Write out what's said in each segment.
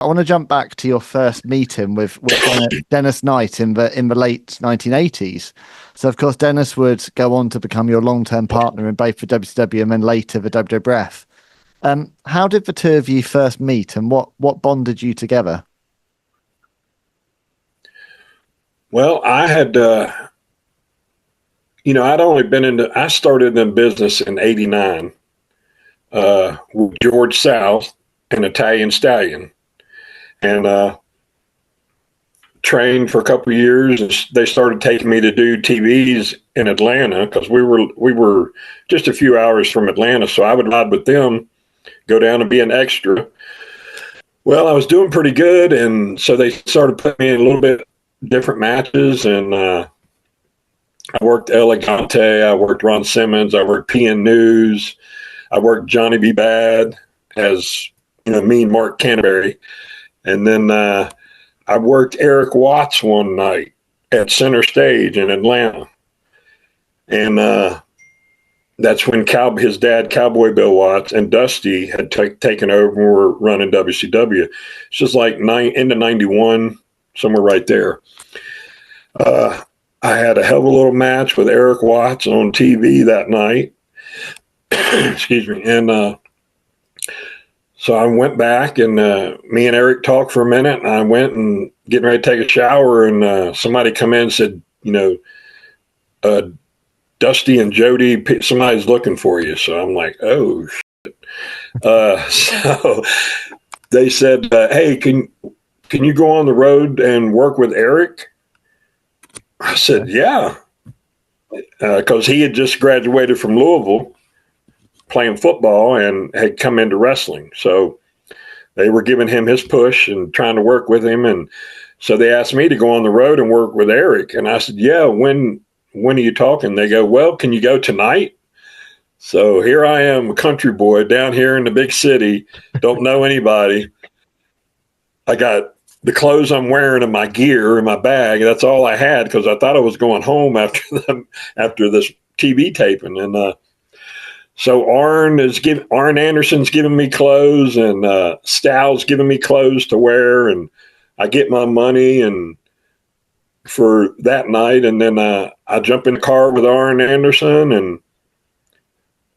I want to jump back to your first meeting with Dennis Knight in the late 1980s. So, of course, Dennis would go on to become your long-term partner in both the WCW and then later the WWF. How did the two of you first meet, and what bonded you together? Well, I had, I'd only been I started in business in '89 with George South, an Italian stallion, and trained for a couple of years. And they started taking me to do TVs in Atlanta because we were just a few hours from Atlanta. So I would ride with them, go down and be an extra. Well, I was doing pretty good, and so they started putting me in a little bit different matches, and I worked Elegante, I worked Ron Simmons, I worked PN News, I worked Johnny B. Bad as me and Mark Cantebury, and then I worked Eric Watts one night at Center Stage in Atlanta, and that's when his dad, Cowboy Bill Watts, and Dusty had taken over and were running WCW. It's just like into '91. Somewhere right there. I had a hell of a little match with Eric Watts on TV that night. Excuse me. And so I went back, and me and Eric talked for a minute, and I went and getting ready to take a shower, and somebody come in and said, Dusty and Jody, somebody's looking for you. So I'm like, oh, shit. So they said, hey, can you go on the road and work with Eric? I said, yeah, because he had just graduated from Louisville playing football and had come into wrestling. So they were giving him his push and trying to work with him. And so they asked me to go on the road and work with Eric. And I said, yeah, when are you talking? They go, well, can you go tonight? So here I am, a country boy down here in the big city, don't know anybody. I got the clothes I'm wearing and my gear in my bag. That's all I had because I thought I was going home after this TV taping. And so Arn Anderson's giving me clothes, and Styles giving me clothes to wear, and I get my money and for that night, and then I jump in the car with Arn Anderson, and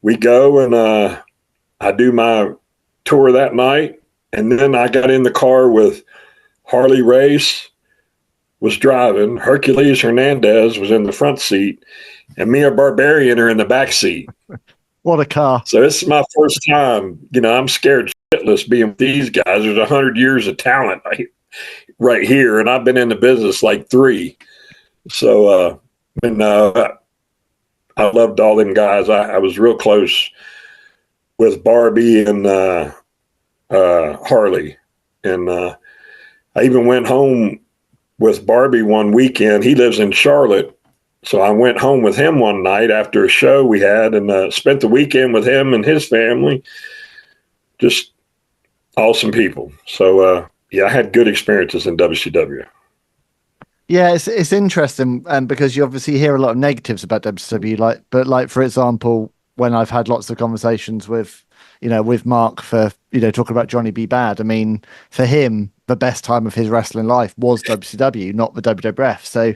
we go, and I do my tour that night, and then I got in the car with Harley Race was driving. Hercules Hernandez was in the front seat, and Mia Barbarian are in the back seat. What a car. So this is my first time, I'm scared shitless being with these guys. There's 100 years of talent right here, and I've been in the business like 3. So, I loved all them guys. I was real close with Barbie and Harley, and I even went home with Barbie one weekend. He lives in Charlotte. So I went home with him one night after a show we had, and spent the weekend with him and his family. Just awesome people. So, I had good experiences in WCW. Yeah, it's interesting because you obviously hear a lot of negatives about WCW, but for example, when I've had lots of conversations with Mark for, talking about Johnny B. Bad, I mean, for him, the best time of his wrestling life was WCW, not the WWF. So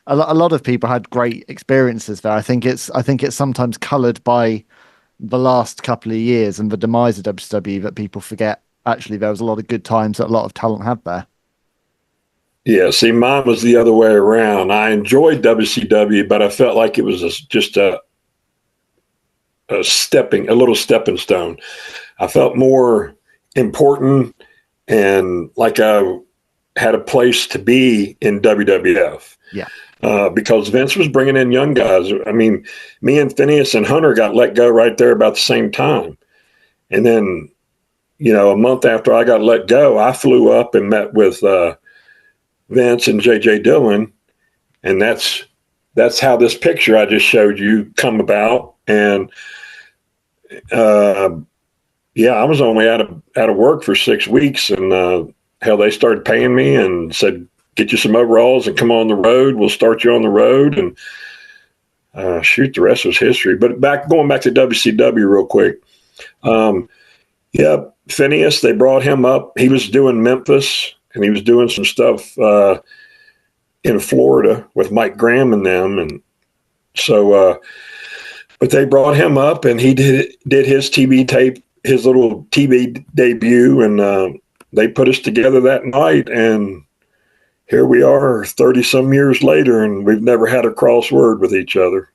a lot of people had great experiences there. I think it's sometimes coloured by the last couple of years and the demise of WCW that people forget. Actually, there was a lot of good times that a lot of talent had there. Yeah, see, mine was the other way around. I enjoyed WCW, but I felt like it was just a little stepping stone. I felt more important and like I had a place to be in WWF. Yeah. Because Vince was bringing in young guys. I mean, me and Phineas and Hunter got let go right there about the same time. And then, a month after I got let go, I flew up and met with Vince and J.J. Dillon. And that's how this picture I just showed you come about. And I was only out of work for 6 weeks, and they started paying me and said, get you some overalls and come on the road. We'll start you on the road, and the rest was history. But going back to WCW real quick. Yeah, Phineas, they brought him up. He was doing Memphis, and he was doing some stuff in Florida with Mike Graham and them. And so, but they brought him up, and he did his TV tape, his little TV debut, and they put us together that night. And here we are 30 some years later, and we've never had a cross word with each other.